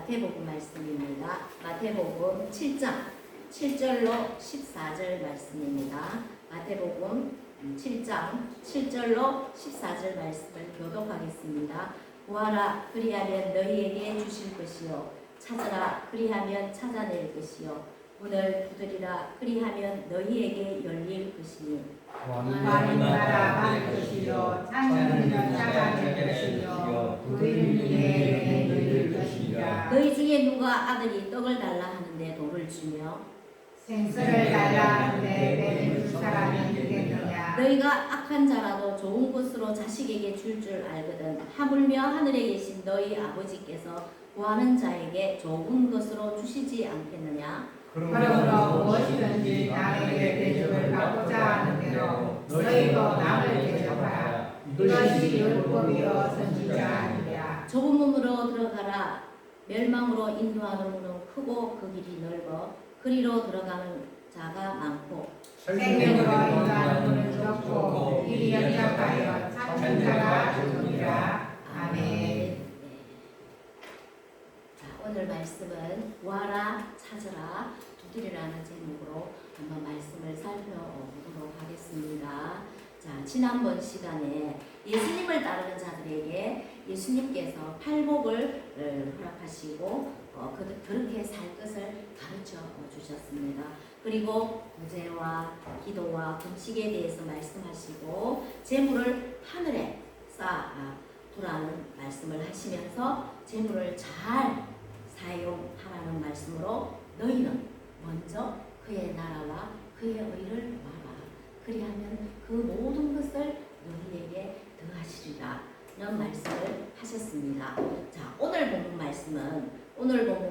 마태복음 말씀입니다. 마태복음 7장 7절로 14절 말씀입니다. 마태복음 7장 7절로 14절 말씀을 교독하겠습니다. 구하라 그리하면 너희에게 주실 것이요 찾으라 그리하면 찾아낼 것이요 문을 두드리라 그리하면 너희에게 열릴 것이니 많은 나라 받을 것이요 찾는 이는 찾아낼 것이요 두드리는 이에게 열릴 것이라. 너희 중에 누가 아들이 떡을 달라 하는데 돌을 주며 생선을 달라 하는데 배를 줄 사람이 있겠느냐. 너희가 악한 자라도 좋은 것으로 자식에게 줄 알거든 하물며 하늘에 계신 너희 아버지께서 구하는 자에게 좋은 것으로 주시지 않겠느냐. 그러므로 무엇이든지 남에게 대접을 받고자 하는 대로 너희도 남을 대접하라. 이것이 율법이요 선지자 아니랴. 좁은 문으로 들어가라. 멸망으로 인도하는 문은 크고 그 길이 넓어 그리로 들어가는 자가 많고 생명으로 인도하는 문은 좁고 길이 연약하여 찾는 자가 적으리라. 아멘. 자, 오늘 말씀은 구하라 찾으라 두드리라는 제목으로 한번 말씀을 살펴보도록 하겠습니다. 자, 지난번 시간에 예수님을 따르는 자들에게 예수님께서 팔복을 허락하시고 그렇게 살 것을 가르쳐 주셨습니다. 그리고 구제와 기도와 금식에 대해서 말씀하시고 재물을 하늘에 쌓아두라는 말씀을 하시면서 재물을 잘 사용하라는 말씀으로 너희는 먼저 그의 나라와 그의 의를 구하라. 그리하면 그 모든 것을 너희에게 더하시리라 는 말씀을 하셨습니다. 자, 오늘 본문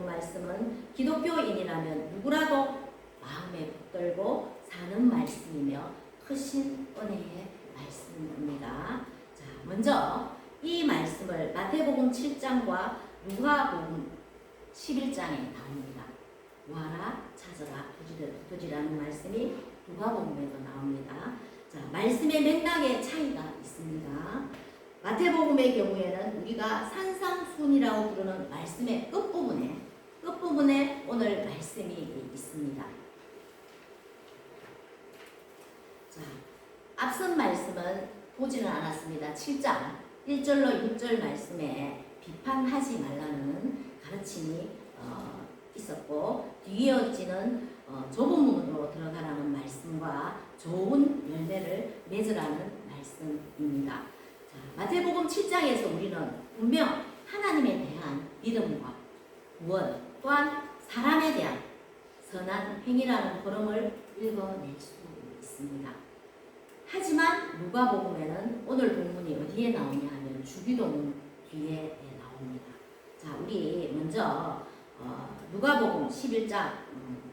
말씀은 기독교인이라면 누구라도 마음에 붙들고 사는 말씀이며 크신 은혜의 말씀입니다. 자, 먼저 이 말씀을 마태복음 7장과 누가복음 11장에 나옵니다. 구하라 찾으라 두드리라는 말씀이 누가복음에도 나옵니다. 자, 말씀의 맥락에 차이가 있습니다. 마태복음의 경우에는 우리가 산상순이라고 부르는 말씀의 끝부분에 오늘 말씀이 있습니다. 자, 앞선 말씀은 보지는 않았습니다. 7장 1절로 6절 말씀에 비판하지 말라는 가르침이 있었고 뒤이어지는 좁은 문으로 들어가라는 말씀과 좋은 열매를 맺으라는 말씀입니다. 자, 마태복음 7장에서 우리는 분명 하나님에 대한 믿음과 구원 또한 사람에 대한 선한 행위라는 흐름을 읽어낼 수 있습니다. 하지만 누가복음에는 오늘 본문이 어디에 나오냐 하면 주기도문 뒤에 나옵니다. 자, 우리 먼저 누가복음 11장을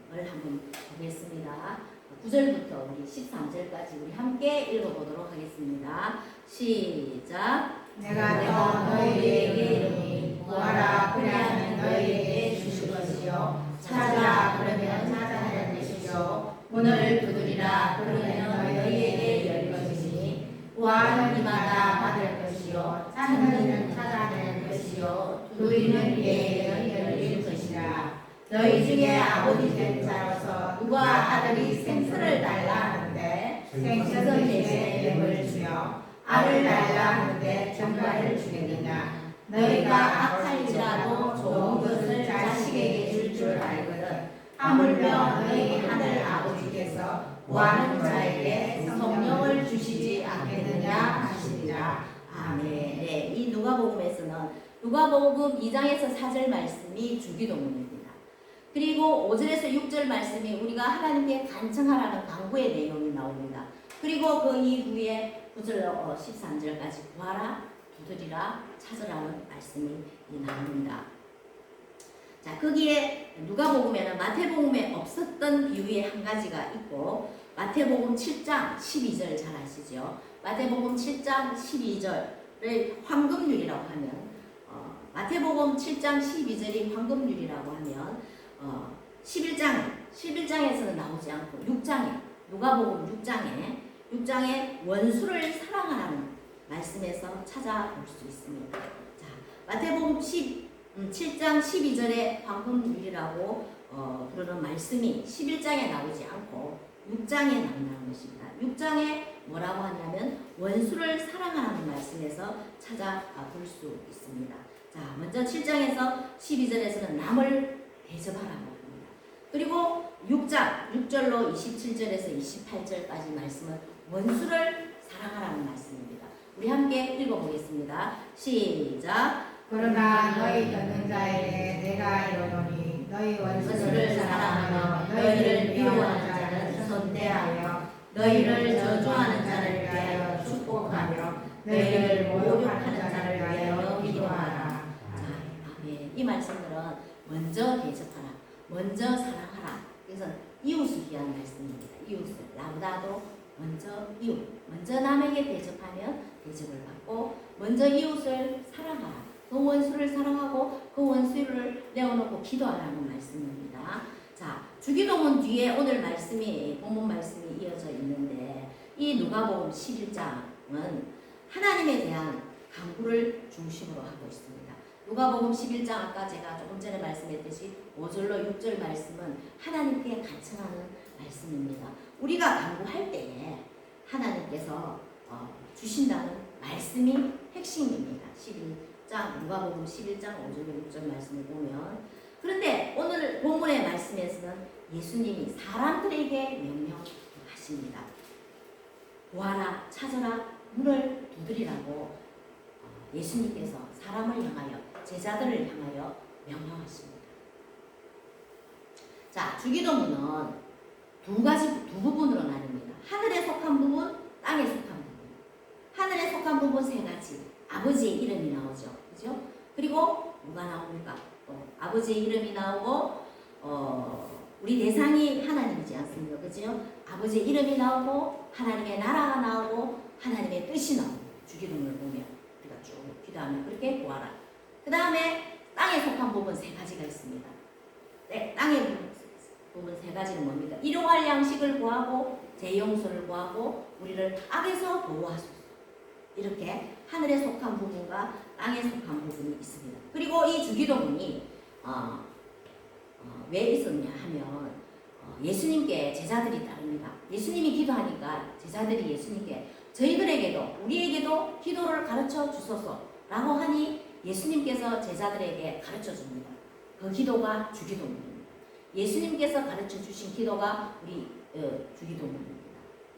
한번 보겠습니다. 9절부터 우리 13절까지 우리 함께 읽어보도록 하겠습니다. 시작. 내가 너희에게 이르니 구하라 그리하면 너희에게 주실 것이요 찾으라 그러면 찾아낼 것이요 문을 두드리라 그러면 너희에게 열릴 것이니 구하는 이마다 받을 것이요 찾는 이는 찾아낼 것이요 두드리는 이에게는 열릴 것이라. 너희 중에 아버지 된 자로서 누가 아들이 생선을 달라 하는데 생선 대신에 뱀을 주며 알을 달라 하는데 정갈을 주겠느냐. 너희가 악할지라도 좋은 것을 자식에게 줄 알거든 하물며 너희 하늘 아버지께서 구하는 자에게 성령을 주시지 않겠느냐 하시리라. 아멘. 네, 이 누가복음에서는 누가복음 2장에서 4절 말씀이 주기도문입니다. 그리고 5절에서 6절 말씀이 우리가 하나님께 간청하라는 간구의 내용이 나옵니다. 그리고 그 이후에 9절로 13절까지 구하라, 두드리라, 찾으라는 말씀이 나옵니다. 자, 거기에 누가복음에는 마태복음에 없었던 비유의 한 가지가 있고 마태복음 7장 12절 잘 아시죠? 마태복음 7장 12절을 황금률이라고 하면 마태복음 7장 12절이 황금률이라고 하면 11장에서는 나오지 않고 6장에 누가복음 6장에 원수를 사랑하라는 말씀에서 찾아볼 수 있습니다. 자, 마태복음 7장 12절에 황금률이라고 부르는 말씀이 11장에 나오지 않고 6장에 나온다는 것입니다. 6장에 뭐라고 하냐면 원수를 사랑하라는 말씀에서 찾아볼 수 있습니다. 자, 먼저 7장에서 12절에서는 남을 대접하라고 합니다. 그리고 6장 6절로 27절에서 28절까지 말씀은 원수를 사랑하라는 말씀입니다. 우리 함께 읽어보겠습니다. 시작. 그러나 너희 듣는 자에게 내가 이르노니 너희 원수를 사랑하며 너희를 미워하는 자는 선대하여 너희를 저주하는 자를 위하여 축복하며 너희를 모욕하는 자를 위하여 기도하라. 아멘. 이 말씀들은 먼저 대접하라, 먼저 사랑하라. 그래서 이웃을 위한 말씀입니다. 이웃을 나보다도 먼저 이웃, 먼저 남에게 대접하면 대접을 받고 먼저 이웃을 사랑하라. 그 원수를 사랑하고 그 원수를 내어놓고 기도하라는 말씀입니다. 자, 주기도문 뒤에 오늘 말씀이 본문 말씀이 이어져 있는데 이 누가복음 11장은 하나님에 대한 강구를 중심으로 하고 있습니다. 누가복음 11장 아까 제가 조금 전에 말씀했듯이 5절로 6절 말씀은 하나님께 간청하는 말씀입니다. 우리가 강구할 때에 하나님께서 주신다는 말씀이 핵심입니다. 11장 누가복음 11장 5절로 6절 말씀을 보면 그런데 오늘 본문의 말씀에서는 예수님이 사람들에게 명령하십니다. 구하라, 찾아라, 문을 두드리라고 예수님께서 사람을 향하여 제자들을 향하여 명령하십니다. 자, 주기도문은 두 부분으로 나뉩니다. 하늘에 속한 부분, 땅에 속한 부분. 하늘에 속한 부분 세 가지. 아버지의 이름이 나오죠. 그죠? 그리고 누가 나옵니까? 또 아버지의 이름이 나오고 우리 대상이 하나님이지 않습니까? 그죠? 아버지의 이름이 나오고 하나님의 나라가 나오고 하나님의 뜻이 나오고 주기도문을 보면 우리가 쭉 기도하면 그렇게 구하라. 그 다음에 땅에 속한 부분 세 가지가 있습니다. 네, 땅의 부분 세 가지는 뭡니까? 일용할 양식을 구하고 제 용서를 구하고 우리를 악에서 보호하소서. 이렇게 하늘에 속한 부분과 땅에 속한 부분이 있습니다. 그리고 이 주기도문이 왜 있었냐 하면 예수님께 제자들이 따릅니다. 예수님이 기도하니까 제자들이 예수님께 저희들에게도 우리에게도 기도를 가르쳐 주소서라고 하니 예수님께서 제자들에게 가르쳐 줍니다. 그 기도가 주기도문입니다. 예수님께서 가르쳐 주신 기도가 우리 주기도문입니다.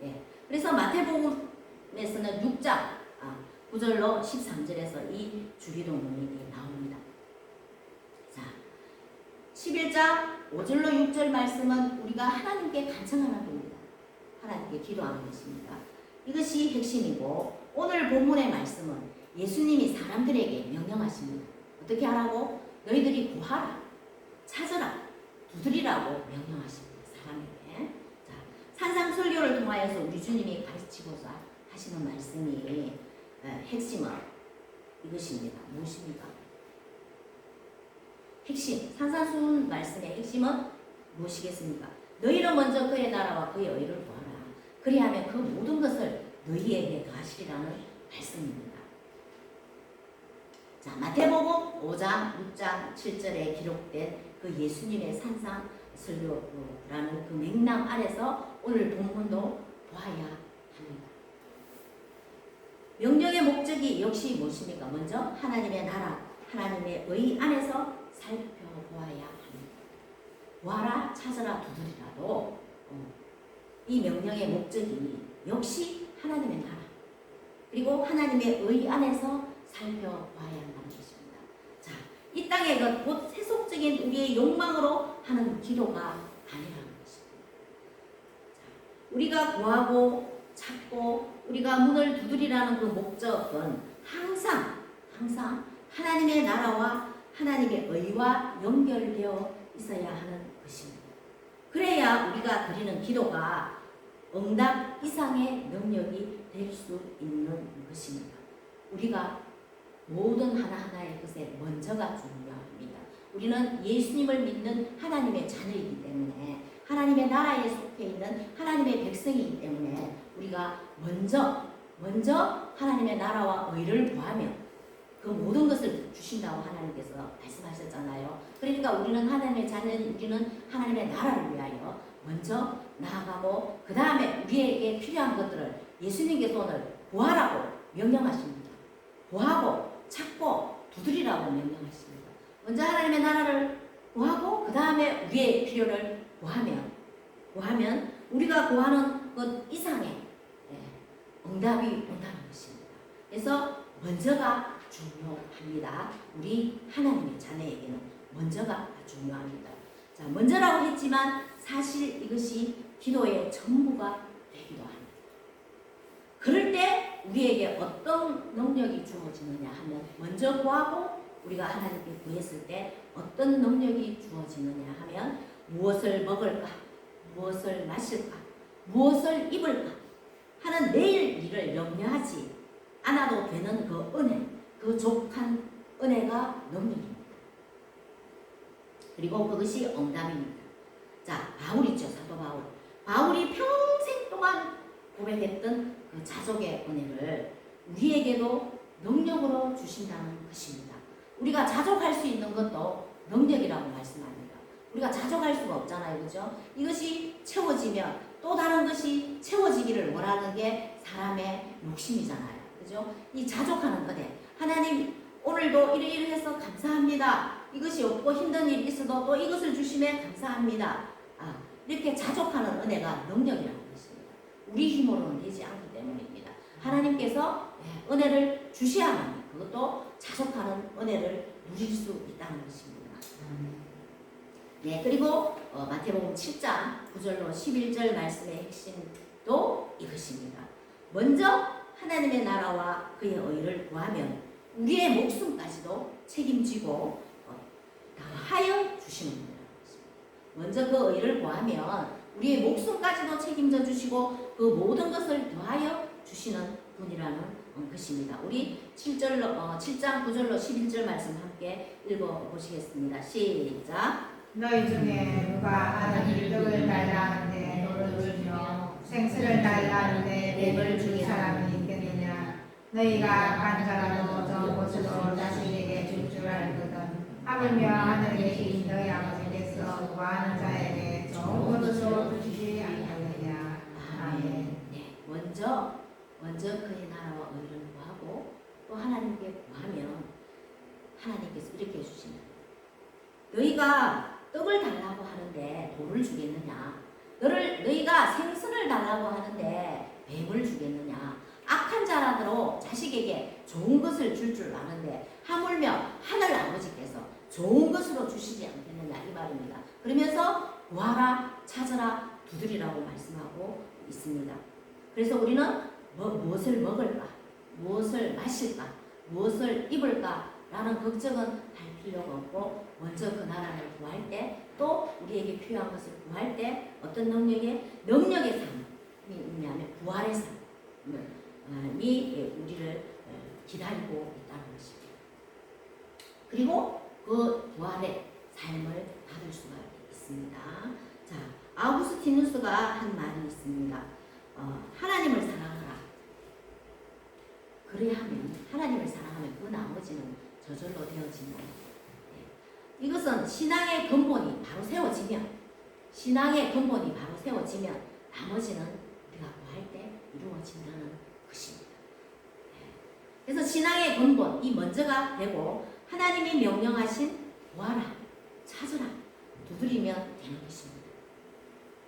예. 그래서 마태복음에서는 6장 9절로 13절에서 이 주기도문이 나옵니다. 자, 11장 5절로 6절 말씀은 우리가 하나님께 간청하는 겁니다. 하나님께 기도하는 것입니다. 이것이 핵심이고 오늘 본문의 말씀은 예수님이 사람들에게 명령하십니다. 어떻게 하라고? 너희들이 구하라, 찾아라, 두드리라고 명령하십니다. 사람에게. 자, 산상설교를 통하여서 우리 주님이 가르치고자 하시는 말씀이 핵심은 이것입니다. 무엇입니까? 핵심, 산상순 말씀의 핵심은 무엇이겠습니까? 너희는 먼저 그의 나라와 그의 의를 구하라. 그리하면 그 모든 것을 너희에게 더하시리라는 말씀입니다. 자, 마태복음 5장, 6장, 7절에 기록된 그 예수님의 산상설교라는 그 맥락 아래서 오늘 본문도 보아야 합니다. 명령의 목적이 역시 무엇입니까? 먼저 하나님의 나라, 하나님의 의 안에서 살펴보아야 합니다. 구하라, 찾아라, 두드리라도 이 명령의 목적이 역시 하나님의 나라 그리고 하나님의 의 안에서 살펴봐야 한다는 것입니다. 자, 이 땅의 것, 곧 세속적인 우리의 욕망으로 하는 기도가 아니라는 것입니다. 자, 우리가 구하고 찾고 우리가 문을 두드리라는 그 목적은 항상 하나님의 나라와 하나님의 의와 연결되어 있어야 하는 것입니다. 그래야 우리가 드리는 기도가 응답 이상의 능력이 될 수 있는 것입니다. 우리가 모든 하나하나의 것에 먼저가 중요합니다. 우리는 예수님을 믿는 하나님의 자녀이기 때문에 하나님의 나라에 속해 있는 하나님의 백성이기 때문에 우리가 먼저 하나님의 나라와 의를 구하며 그 모든 것을 주신다고 하나님께서 말씀하셨잖아요. 그러니까 우리는 하나님의 자녀는 우리는 하나님의 나라를 위하여 먼저 나아가고 그 다음에 우리에게 필요한 것들을 예수님께서 오늘 구하라고 명령하십니다. 구하고 찾고 두드리라고 명령하십니다. 먼저 하나님의 나라를 구하고 그 다음에 우리의 필요를 구하면 우리가 구하는 것 이상의 응답이 온다는 것입니다. 그래서 먼저가 중요합니다. 우리 하나님의 자녀에게는 먼저가 중요합니다. 자, 먼저라고 했지만 사실 이것이 기도의 전부가 되기도 합니다. 그럴 때 우리에게 어떤 능력이 주어지느냐 하면 먼저 구하고 우리가 하나님께 구했을 때 어떤 능력이 주어지느냐 하면 무엇을 먹을까, 무엇을 마실까, 무엇을 입을까 하는 내일 일을 염려하지 않아도 되는 그 은혜, 그 족한 은혜가 능력입니다. 그리고 그것이 응답입니다. 자, 바울 있죠, 사도 바울. 바울이 평생 동안 고백했던 그 자족의 은혜를 우리에게도 능력으로 주신다는 것입니다. 우리가 자족할 수 있는 것도 능력이라고 말씀합니다. 우리가 자족할 수가 없잖아요, 그죠? 이것이 채워지면 또 다른 것이 채워지기를 원하는 게 사람의 욕심이잖아요, 그죠? 이 자족하는 은혜, 하나님 오늘도 이러이러해서 감사합니다. 이것이 없고 힘든 일이 있어도 또 이것을 주심에 감사합니다. 이렇게 자족하는 은혜가 능력이라는 것입니다. 우리 힘으로는 되지 않기 때문입니다. 하나님께서 은혜를 주셔야만 그것도 자족하는 은혜를 누릴 수 있다는 것입니다. 네, 그리고 마태복음 7장 9절로 11절 말씀의 핵심도 이것입니다. 먼저 하나님의 나라와 그의 의를 구하면 우리의 목숨까지도 책임지고 하여 주시는 분이라는 것입니다. 먼저 그 의를 구하면 우리의 목숨까지도 책임져 주시고 그 모든 것을 더하여 주시는 분이라는 것입니다. 우리 7장 9절로 11절 말씀 함께 읽어보시겠습니다. 시작. 너희 중에 누가 하나님 떡을 달라 하는데 너를 주며 생수를 달라 하는데 뱀을 줄 사람이 있겠느냐. 너희가 간자라도 저 곳으로 자식에게 줄 줄 알거든. 하물며 하늘에 계신 너희 아버지께서 구하는 자에게 좋은 것으로 주시지 않겠느냐. 아멘. 네, 먼저 그의 나라와 의를 구하고 또 하나님께 구하면 하나님께서 이렇게 해주십니다. 너희가 떡을 달라고 하는데 돌을 주겠느냐? 너희가 생선을 달라고 하는데 뱀을 주겠느냐? 악한 자라도 자식에게 좋은 것을 줄 아는데 하물며 하늘 아버지께서 좋은 것으로 주시지 않겠느냐 이 말입니다. 그러면서 구하라, 찾으라, 두드리라고 말씀하고 있습니다. 그래서 우리는 무엇을 먹을까, 무엇을 마실까, 무엇을 입을까 라는 걱정은 할 필요가 없고 먼저 그 나라를 구할 때 또 우리에게 필요한 것을 구할 때 어떤 능력의 삶이 있냐면 부활의 삶이 우리를 기다리고 있다는 것입니다. 그리고 그 부활의 삶을 받을 수가 있습니다. 자, 아우구스티누스가 한 말이 있습니다. 하나님을 사랑하라. 그래야 하면 하나님을 사랑하면 그 나머지는 저절로 되어진다. 이것은 신앙의 근본이 바로 세워지면 나머지는 우리가 구할 때 이루어진다는 것입니다. 그래서 신앙의 근본, 이 먼저가 되고 하나님이 명령하신 구하라, 찾으라, 두드리면 되는 것입니다.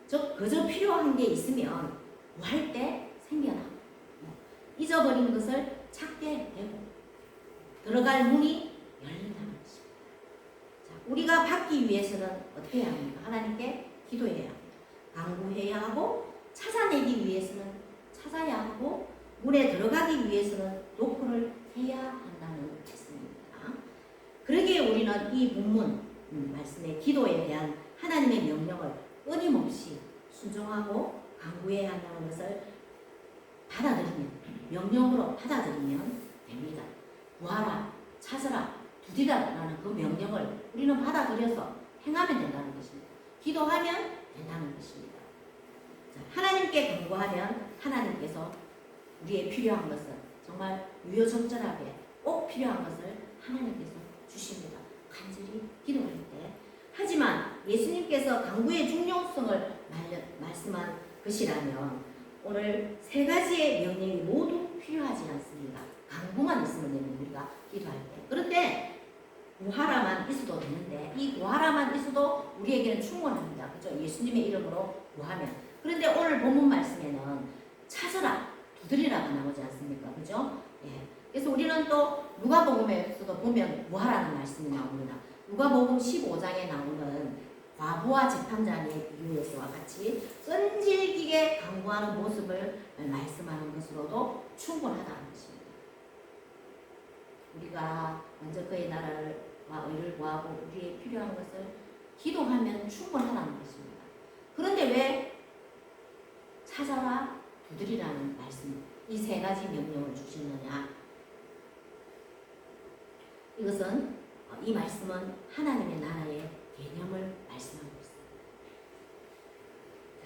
즉 그저 필요한 게 있으면 구할 때 생겨나고 잊어버린 것을 찾게 되고 들어갈 문이 열린다는 것입니다. 자, 우리가 받기 위해서는 어떻게 해야 합니까? 하나님께 기도해야 합니다. 간구해야 하고 찾아내기 위해서는 찾아야 하고 문에 들어가기 위해서는 노크를 해야 한다는 말씀입니다. 그러기에 우리는 이 본문 말씀의 기도에 대한 하나님의 명령을 끊임없이 순종하고 간구해야 한다는 것을 받아들이면, 명령으로 받아들이면 됩니다. 구하라, 찾으라, 두드리라라는 그 명령을 우리는 받아들여서 행하면 된다는 것입니다. 기도하면 된다는 것입니다. 자, 하나님께 간구하면 하나님께서 우리의 필요한 것을 정말 유효적절하게 꼭 필요한 것을 하나님께서 주십니다. 간절히 기도할 때. 하지만 예수님께서 강구의 중요성을 말씀한 것이라면 오늘 세 가지의 명령이 모두 필요하지 않습니다. 강구만 있으면 되는 우리가 기도할 때. 그런데 구하라만 있어도 되는데 이 구하라만 있어도 우리에게는 충분합니다. 그죠? 예수님의 이름으로 구하면. 그런데 오늘 본문 말씀에는 찾으라, 두드리라가 나오지 않습니까? 그죠? 예. 그래서 우리는 또 누가복음에서도 보면 구하라는 말씀이 나옵니다. 누가복음 15장에 나오는 과부와 재판장의 비유에서와 같이 끈질기게 강구하는 모습을 말씀하는 것으로도 충분하다는 것입니다. 우리가 먼저 그의 나라와 의를 구하고 우리의 필요한 것을 기도하면 충분하다는 것입니다. 그런데 왜 찾아라, 두드리라는 말씀, 이 세 가지 명령을 주시느냐? 이것은 이 말씀은 하나님의 나라의 개념을 말씀하고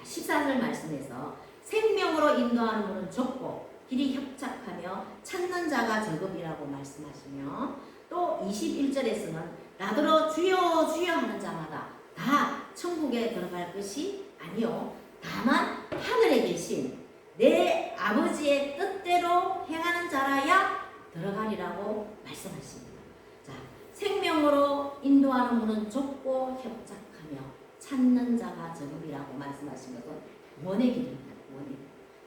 있습니다. 14절 말씀에서 생명으로 인도하는 문은 좁고 길이 협착하며 찾는 자가 적음이라고 말씀하시며 또 21절에서는 나더러 주여 주여 하는 자마다 다 천국에 들어갈 것이 아니요 다만 하늘에 계신 내 아버지의 뜻대로 행하는 자라야 들어가리라고 말씀하십니다. 자, 생명으로 인도하는 문은 좁고 협착하며 찾는 자가 적음이라고 말씀하신 것은 구원의 길입니다. 구원의 길.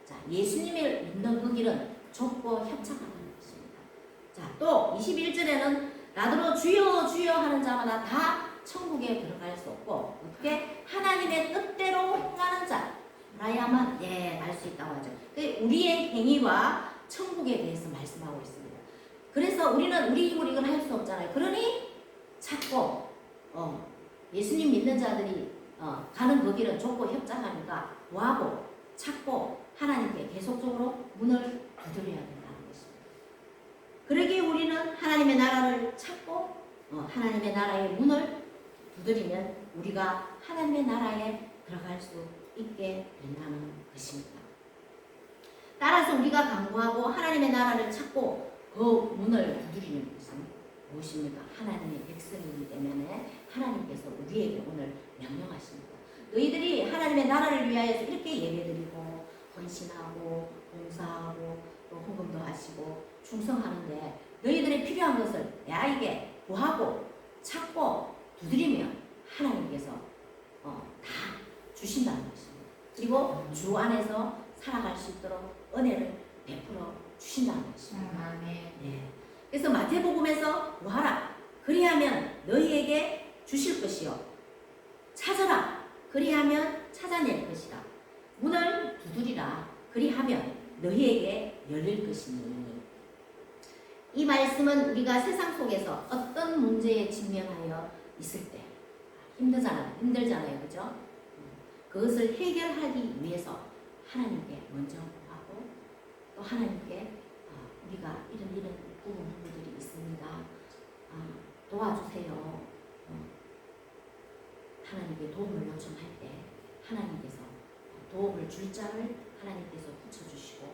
자, 예수님을 믿는 그 길은 좁고 협착하다는 것입니다. 자, 또 21절에는 나더러 주여 주여 하는 자마다 다 천국에 들어갈 수 없고 어떻게 하나님의 뜻대로 행하는 자라야만 갈 수 있다고 하죠. 우리의 행위와 천국에 대해서 말씀하고 있습니다. 그래서 우리는 우리 힘으로 이걸 할 수 없잖아요. 그러니 찾고 예수님 믿는 자들이 가는 그 길은 좁고 협착하니까 구하고 찾고 하나님께 계속적으로 문을 두드려야 된다는 것입니다. 그러기에 우리는 하나님의 나라를 찾고 하나님의 나라의 문을 두드리면 우리가 하나님의 나라에 들어갈 수 있게 된다는 것입니다. 따라서 우리가 간구하고 하나님의 나라를 찾고 그 문을 두드리는 것은 무엇입니까? 하나님의 백성이기 때문에 하나님께서 우리에게 오늘 명령하십니다. 너희들이 하나님의 나라를 위하여서 이렇게 예배드리고 헌신하고 봉사하고 또 헌금도 하시고 충성하는데 너희들의 필요한 것을 내게 구하고 찾고 두드리면 하나님께서 다 주신다는 것입니다. 그리고 주 안에서 살아갈 수 있도록 은혜를 베풀어 주신다는 것입니다. 네. 그래서 마태복음에서 구하라 그리하면 너희에게 주실 것이요 찾아라 그리하면 찾아낼 것이라 문을 두드리라 그리하면 너희에게 열릴 것이니. 이 말씀은 우리가 세상 속에서 어떤 문제에 직면하여 있을 때 힘들잖아요, 그죠? 그것을 해결하기 위해서 하나님께 먼저 구하고 또 하나님께 우리가 이런 부분들이 있습니다. 도와주세요. 하나님께 도움을 요청할 때 하나님께서 도움을 줄 자를 하나님께서 붙여주시고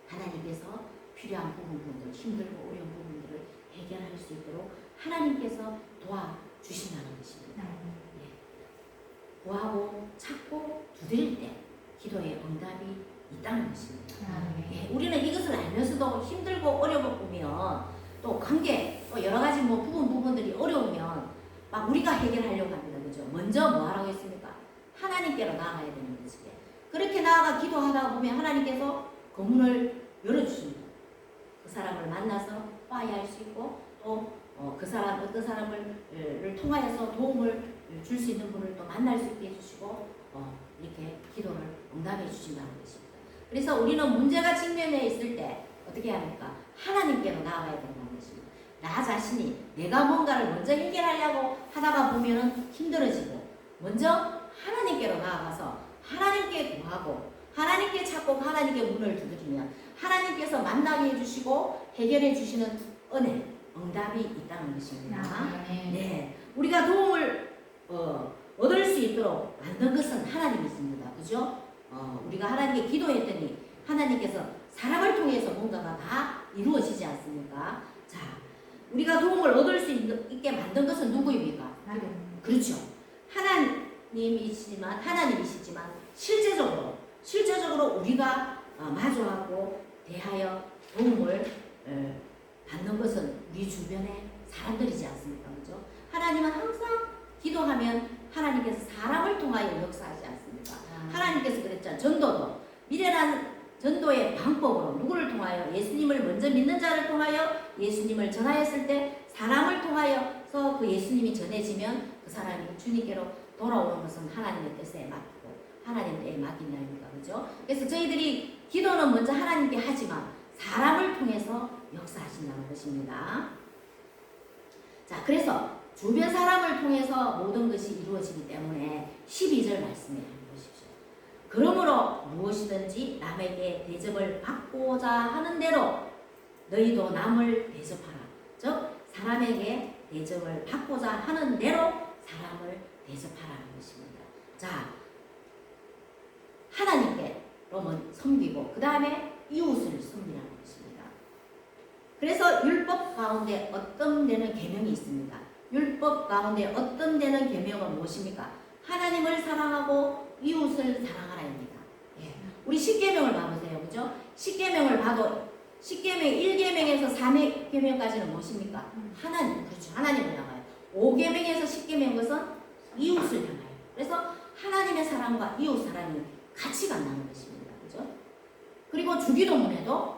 하나님께서 필요한 부분들, 힘들고 어려운 부분들을 해결할 수 있도록 하나님께서 도와주신다는 것입니다. 구하고 찾고 두드릴 때 기도의 응답이 있다는 것입니다. 우리는 이것을 알면서도 힘들고 어려우면 또 관계 또 여러 가지 부분들이 어려우면 막 우리가 해결하려고 합니다. 그죠? 먼저 뭐 하라고 했습니까? 하나님께로 나아가야 되는 것이죠. 그렇게 나아가 기도하다 보면 하나님께서 그 문을 열어주십니다. 그 사람을 만나서 화해할 수 있고 또 그 사람 어떤 사람을 통하여서 도움을 줄 수 있는 분을 또 만날 수 있게 해주시고 이렇게 기도를 응답해 주신다는 것입니다. 그래서 우리는 문제가 직면해 있을 때 어떻게 합니까? 하나님께로 나아가야 된다는 것입니다. 나 자신이 내가 뭔가를 먼저 해결하려고 하다가 보면은 힘들어지고 먼저 하나님께로 나아가서 하나님께 구하고 하나님께 찾고 하나님께 문을 두드리면 하나님께서 만나게 해주시고 해결해 주시는 은혜, 응답이 있다는 것입니다. 네, 우리가 도움을 얻을 수 있도록 만든 것은 하나님이십니다. 그죠? 우리가 하나님께 기도했더니 하나님께서 사람을 통해서 뭔가가 다 이루어지지 않습니까? 자, 우리가 도움을 얻을 수 있게 만든 것은 누구입니까? 그렇죠. 하나님이시지만 실제적으로 우리가 마주하고 대하여 도움을 받는 것은 우리 주변의 사람들이지 않습니까? 그죠? 하나님은 항상 기도하면 하나님께서 사람을 통하여 역사하지 않습니까? 하나님께서 그랬잖아요. 전도도 미련한 전도의 방법으로 누구를 통하여? 예수님을 먼저 믿는 자를 통하여 예수님을 전하였을 때 사람을 통하여서 그 예수님이 전해지면 그 사람이 주님께로 돌아오는 것은 하나님의 뜻에 맡기고 하나님의 맡긴 날입니까? 그죠? 그래서 저희들이 기도는 먼저 하나님께 하지만 사람을 통해서 역사하신다는 것입니다. 자, 그래서 주변 사람을 통해서 모든 것이 이루어지기 때문에 12절 말씀에 한번 보십시오. 그러므로 무엇이든지 남에게 대접을 받고자 하는 대로 너희도 남을 대접하라. 즉 사람에게 대접을 받고자 하는 대로 사람을 대접하라는 것입니다. 자, 하나님께로만 섬기고 그 다음에 이웃을 섬기라는 것입니다. 그래서 율법 가운데 어떤 데는 계명이 있습니다. 율법 가운데 어떤 데는 계명은 무엇입니까? 하나님을 사랑하고 이웃을 사랑하라입니다. 예. 우리 10계명을 봐보세요. 그죠? 10계명을 봐도 10계명 1계명에서 4계명까지는 무엇입니까? 하나님. 그렇죠. 하나님을 향하여. 5계명에서 10계명 것은 이웃을 향하여. 그래서 하나님의 사랑과 이웃 사랑이 같이 간다는 것입니다. 그죠? 그리고 주기도문에도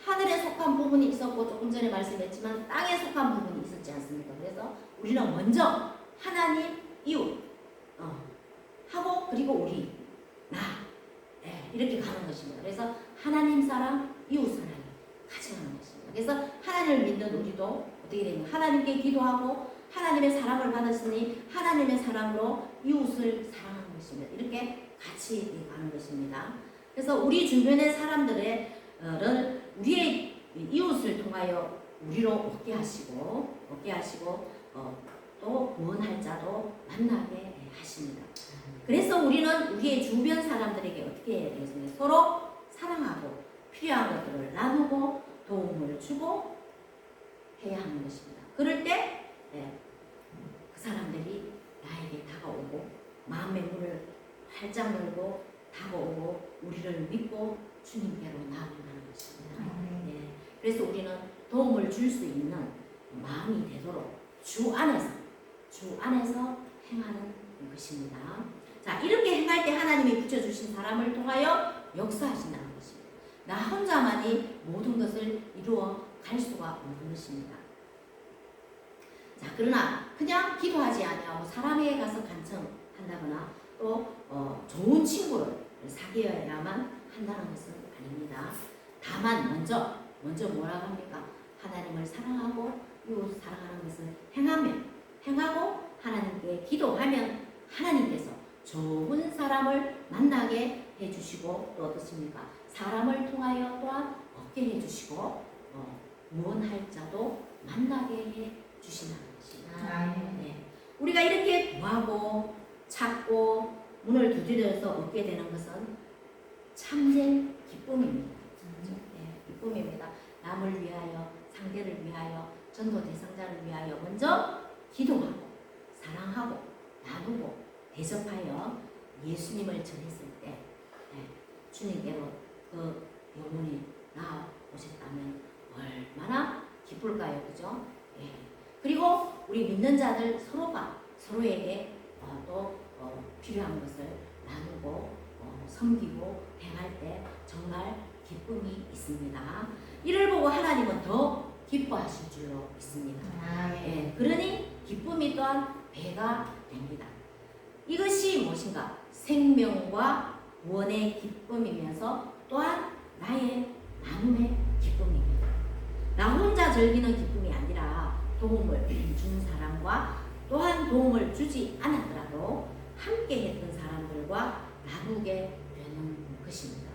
하늘에 속한 부분이 있었고 조금 전에 말씀했지만 땅에 속한 부분이 있었지 않습니까? 그래서 우리는 먼저 하나님, 이웃 하고 그리고 우리, 나 이렇게 가는 것입니다. 그래서 하나님 사랑, 이웃 사랑이 같이 가는 것입니다. 그래서 하나님을 믿는 우리도 어떻게 되냐? 하나님께 기도하고 하나님의 사랑을 받았으니 하나님의 사랑으로 이웃을 사랑하는 것입니다. 이렇게 같이 가는 것입니다. 그래서 우리 주변의 사람들을 우리의 이웃을 통하여 우리로 얻게 하시고 또 구원할 자도 만나게 하십니다. 그래서 우리는 우리의 주변 사람들에게 어떻게 해야 되겠습니까? 서로 사랑하고 필요한 것들을 나누고 도움을 주고 해야 하는 것입니다. 그럴 때 그 사람들이 나에게 다가오고 마음의 문을 활짝 열고 다가오고 우리를 믿고 주님께로 나아간다는 것입니다. 네. 그래서 우리는 도움을 줄 수 있는 마음이 되도록 주 안에서 행하는 것입니다. 자, 이렇게 행할 때 하나님이 붙여주신 사람을 통하여 역사하신다는 것입니다. 나 혼자만이 모든 것을 이루어 갈 수가 없는 것입니다. 자, 그러나 그냥 기도하지 아니하고 사람에게 가서 간청한다거나 또 좋은 친구를 사귀어야만 한다는 것은 아닙니다. 다만 먼저 뭐라고 합니까? 하나님을 사랑하고 이웃 사랑하는 것을 행하고 하나님께 기도하면 하나님께서 좋은 사람을 만나게 해주시고 또 어떻습니까? 사람을 통하여 또한 얻게 해주시고 무언할 자도 만나게 해주신다는 것입니다. 네. 우리가 이렇게 구하고 찾고 문을 두드려서 얻게 되는 것은 참된 기쁨입니다. 네, 기쁨입니다. 남을 위하여, 상대를 위하여, 전도 대상자를 위하여 먼저 기도하고 사랑하고 나누고 대접하여 예수님을 전했을 때 주님께로 그 영혼이 나오셨다면 얼마나 기쁠까요? 그죠? 그리고 우리 믿는 자들 서로가 서로에게 또 필요한 것을 나누고 섬기고 행할 때 정말 기쁨이 있습니다. 이를 보고 하나님은 더 기뻐하실 줄로 믿습니다. 그러니 기쁨이 또한 배가 됩니다. 이것이 무엇인가? 생명과 구원의 기쁨이면서 또한 나의 나눔의 기쁨입니다. 나 혼자 즐기는 기쁨이 아니라 도움을 주는 사람과 또한 도움을 주지 않았더라도 함께 했던 사람들과 나누게 되는 것입니다.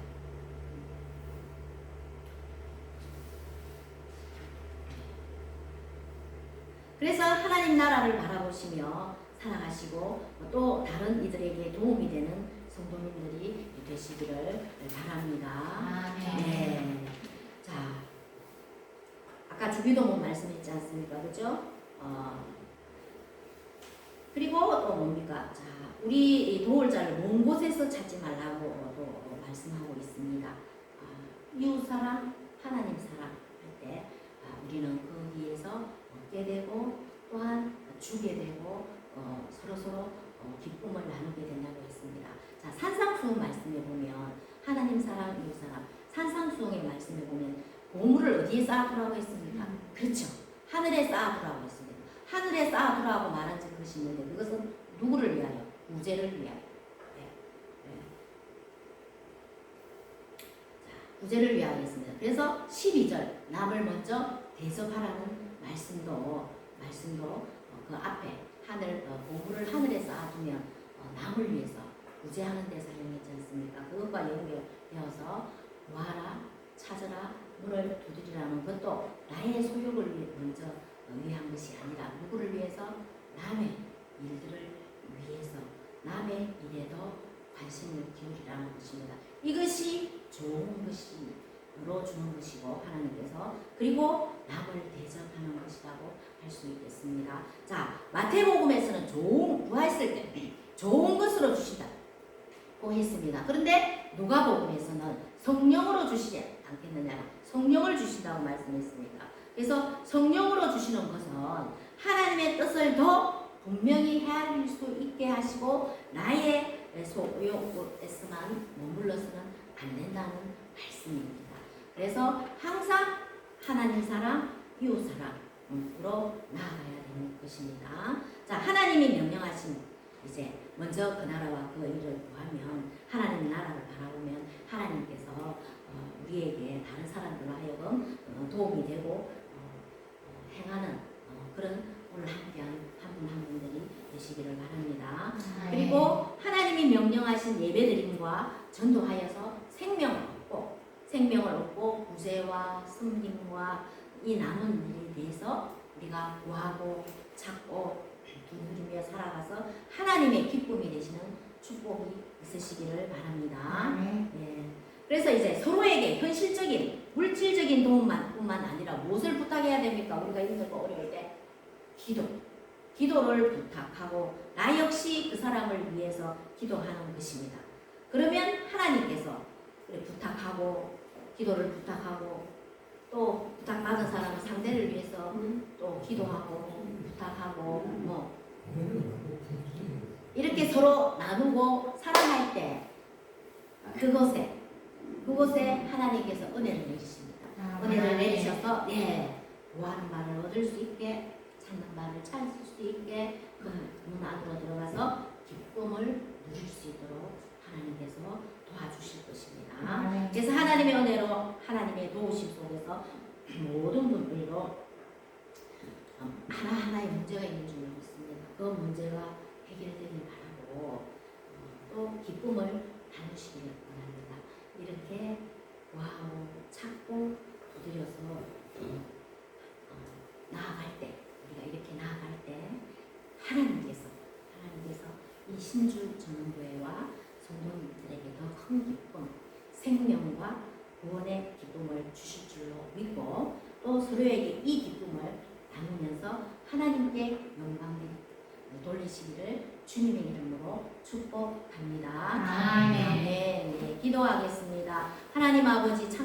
그래서 하나님 나라를 바라보시며 살아가시고 또 다른 이들에게 도움이 되는 성도님들이 되시기를 바랍니다. 네. 자, 아까 주기도문 말씀했지 않습니까? 그죠? 그리고 또 뭡니까? 자, 우리 이 도울자를 먼 곳에서 찾지 말라고 또 말씀하고 있습니다. 이웃사랑, 하나님 사랑 할 때 우리는 거기에서 얻게 되고 또한 주게 되고 서로서로 기쁨을 나누게 된다고 했습니다. 자, 산상수훈 말씀에 보면 하나님 사랑, 이웃 사랑, 산상수훈의 말씀에 보면 보물을 어디에 쌓아두라고 했습니까? 그렇죠. 하늘에 쌓아두라고 했습니다. 하늘에 쌓아두라고 말한 것이 있는데 그것은 누구를 위하여? 구제를 위하여. 네. 네. 자, 구제를 위하여 했습니다. 그래서 12절 남을 먼저 대접하라는 말씀도 그 앞에 보물을 하늘에 쌓아두면 남을 위해서 구제하는 데 사용했지 않습니까? 그것과 연결되어서 구하라, 찾으라, 문을 두드리라는 것도 나의 소욕을 먼저 위한 것이 아니라 누구를 위해서? 남의 일들을 위해서 남의 일에도 관심을 기울이라는 것입니다. 이것이 좋은 것으로 주는 것이고 하나님께서 그리고 남을 대접하는 것이라고 할 수 있겠습니다. 자, 마태복음에서는 구하였을 때 좋은 것으로 주신다고 했습니다. 그런데 누가복음에서는 성령으로 주시지 않겠느냐, 성령을 주신다고 말씀했습니다. 그래서 성령으로 주시는 것은 하나님의 뜻을 더 분명히 헤아릴 수 있게 하시고 나의 소욕에서만 머물러서는 안 된다는 말씀입니다. 그래서 항상 하나님 사랑, 이웃 사랑으로 나아가야 되는 것입니다. 자, 하나님이 명령하신 이제 먼저 그 나라와 그 일을 구하면 하나님 나라를 바라보면 하나님께서 우리에게 다른 사람들로 하여금 도움이 되고 행하는 그런 오늘 함께한 한 분 한 분들이 되시기를 바랍니다. 그리고 하나님이 명령하신 예배드림과 전도하여서 생명을 얻고 구제와 섬김과 이 남은 일에 대해서 우리가 구하고 찾고 두드리며 살아가서 하나님의 기쁨이 되시는 축복이 있으시기를 바랍니다. 네. 그래서 이제 서로에게 현실적인 물질적인 도움뿐만 아니라 무엇을 부탁해야 됩니까? 우리가 힘들고 어려울 때 기도를 부탁하고 나 역시 그 사람을 위해서 기도하는 것입니다. 그러면 하나님께서 부탁하고 기도를 부탁하고 또 부탁받은 사람은 상대를 위해서 또 기도하고 부탁하고 이렇게 서로 나누고 사랑할 때 그곳에 하나님께서 은혜를 내리십니다. 은혜를 내리셔서 구하는 바를 얻을 수 있게 찾는 바를 찾을 수 있게 그 문 안으로 들어가서 기쁨을 누릴 수 있도록 하나님께서 도와주실 것입니다. 그래서 하나님의 은혜로 하나님의 도우심 속에서 모든 분들도 하나하나의 문제가 있는 줄 믿습니다. 그 문제가 해결되길 바라고 또 기쁨을 나누시기를 원합니다. 이렇게 구하고 찾고 두드려서 나아갈 때 우리가 이렇게 나아갈 때 하나님께서 이 신주 전원교회와 성도님들에게 더 큰 기쁨, 생명과 구원의 기쁨을 주실 줄로 믿고 또 서로에게 이 기쁨을 나누면서 하나님께 영광 돌리시기를 주님의 이름으로 축복합니다. 아멘. 네, 기도하겠습니다. 하나님 아버지 참